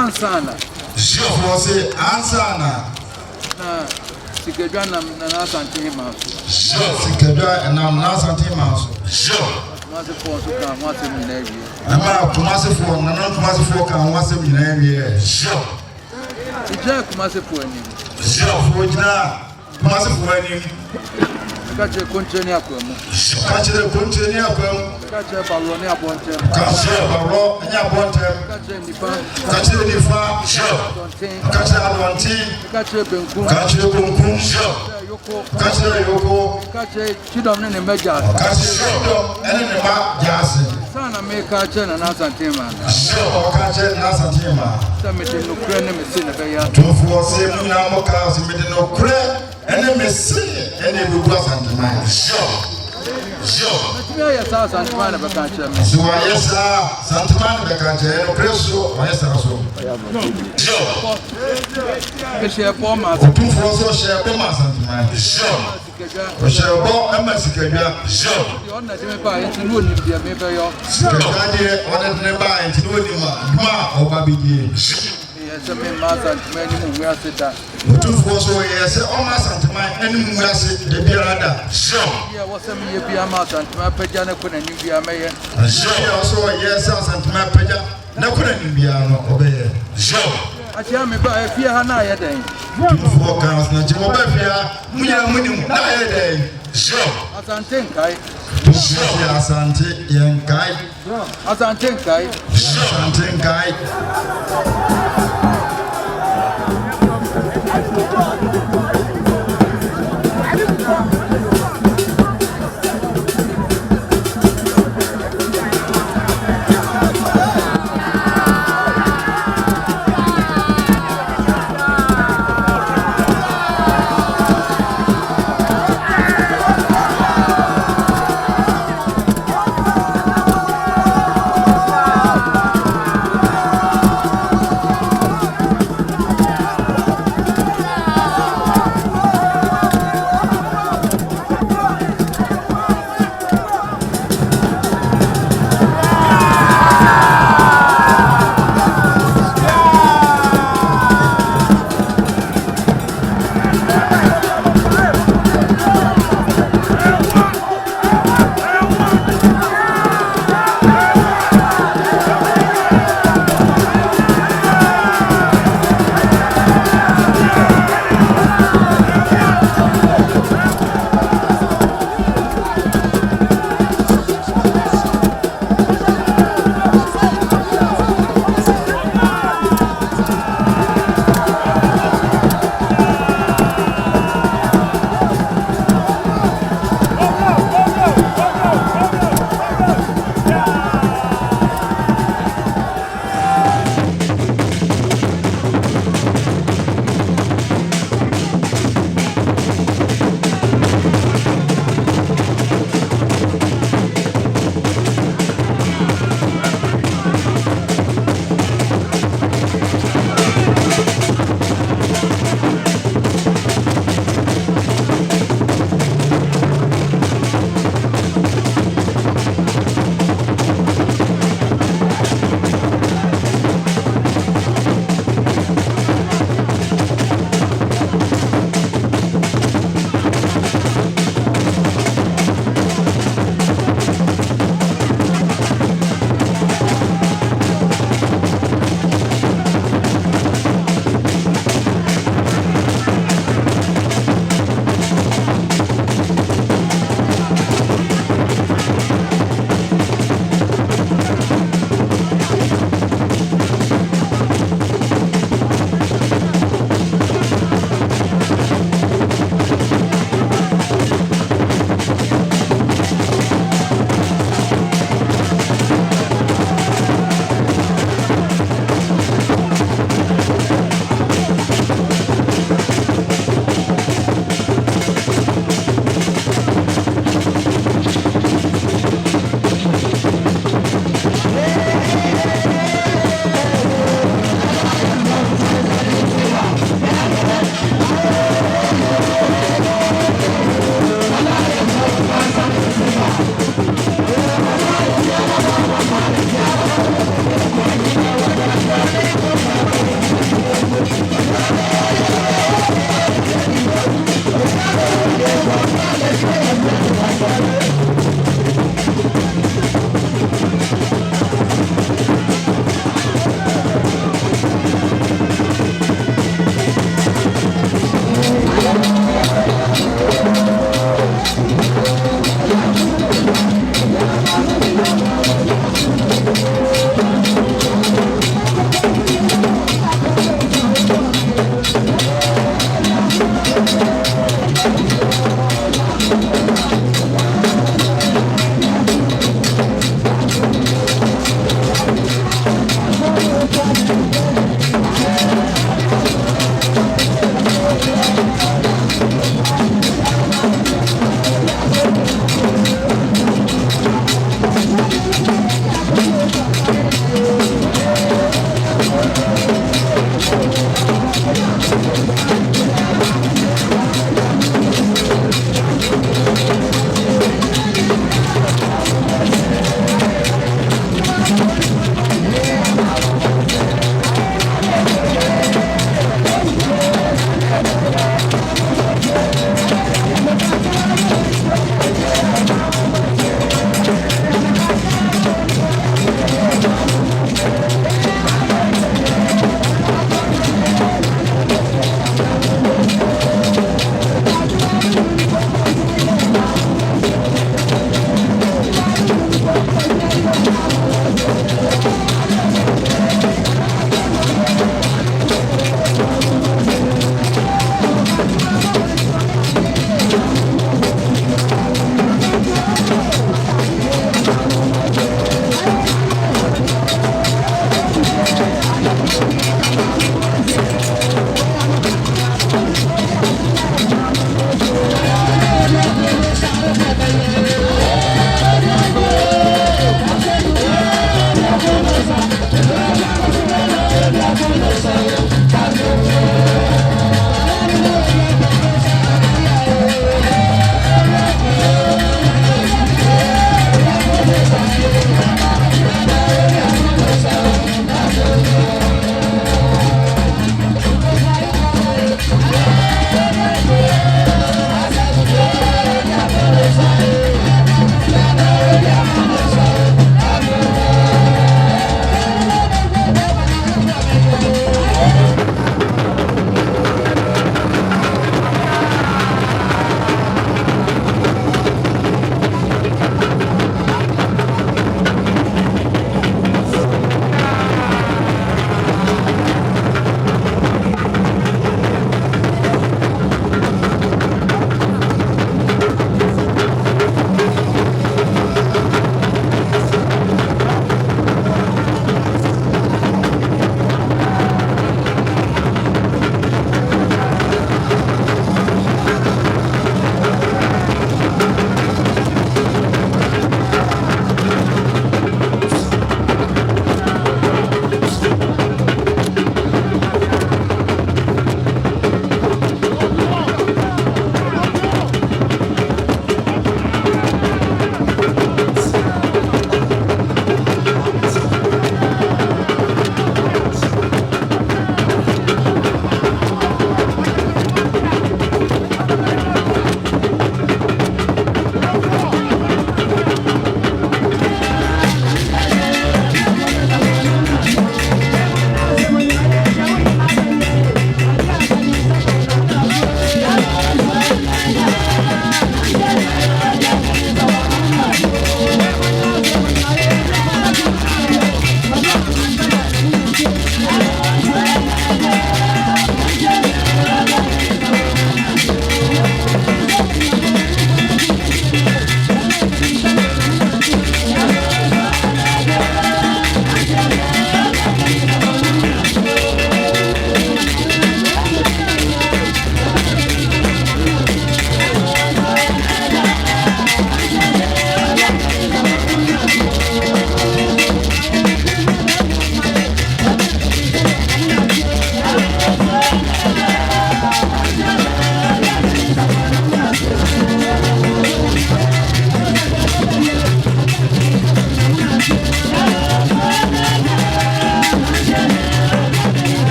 Ansana. Otumfuo Osei Ansana. Sikadwa nam na Asantehene maso. Sikadwa nam na Asantehene maso. Mase fo so kan wasem nyina wie. Ama Kumase fo na Kumase fo kan wasem nyina wie. Ija Kumase fo ani. Fo jina Kumase fo ani. Kache kontreni akwamu. Kache kontreni akwamu. Kache balo ni abontem. Kache balo ni abontem. Kache nifa. Kache nifa. Kache adonti. Kache benkum. Kache benkum. Kache yoko. Kache chidom ne meja. Kache chidom ene ne ma jase. Sana me kache na Asantehene man. Kache na Asantehene man. Sa me de no kure ne me se na ya. Otumfuo Osei mu na mo ka se me de no kure ene me se ene be bu Asantehene. Matimi ya sa Asantehene be ka che me. So ya sa Asantehene be ka che no kure so ya sa so. E she po ma. Otumfuo so she po ma Asantehene. O she bo e ma sikadwa. Yo na de me ba enti no ni bia me be yo. Sikadwa de ona de ba enti no ni ma oba bidie. Se me ma Asantehene ni mu aseda. Otumfuo so ye se o ma Asantehene eni mu ase de biarada. Ya wo se me ye bia ma Asantehene peja na ko na ni bia me ye. Ya so ye se Asantehene peja na ko na ni bia no obeye. Achia me ba e fie ha na ye den. Otumfuo kan na je mo ba fia mu ya mu ni mu na ye den. Asante kai. Asante yenkai. Asante kai. Asante kai.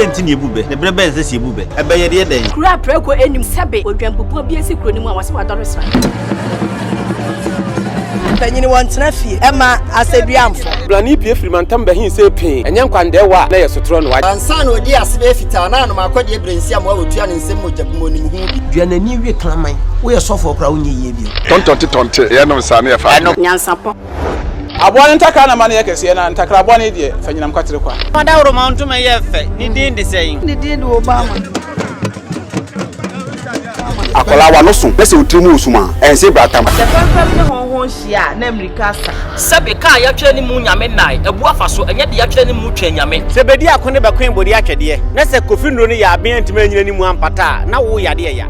denti ni ebube ne brebe nse si ebube ebe ye de den kura preko enim sebe odwampopo bi esi kuro ni mu a wase wadoro sra Panyini wantena fie ema aseduamfo blani pie frimantam bahin se pin enye nkwandewa na yesotro no wa ansa na odi asebe fita na no makode ebrensi am awotua ne nsem mojabumo ni hu duanani wie klaman wo ye sofo kra wonye ye bi tontonte ye no nsa na ye fa NYANSAPO abone ntaka na mane yekese na ntakra abone de fanyinam kwatere kwa wada woro ma ntoma ye fe ni din de sein ni din de Obama akola wa no so pese utrimu usuma ense bratam sefamfam ne honhon hia na America sa sebe ka ya twa ni mu nyame nai ebu afa so enye de ya twa ni mu twa nyame sebedi akone bakwen bodi atwede na se kofi nro ni ya aben ntima nyina ni mu ampata na wo yade ya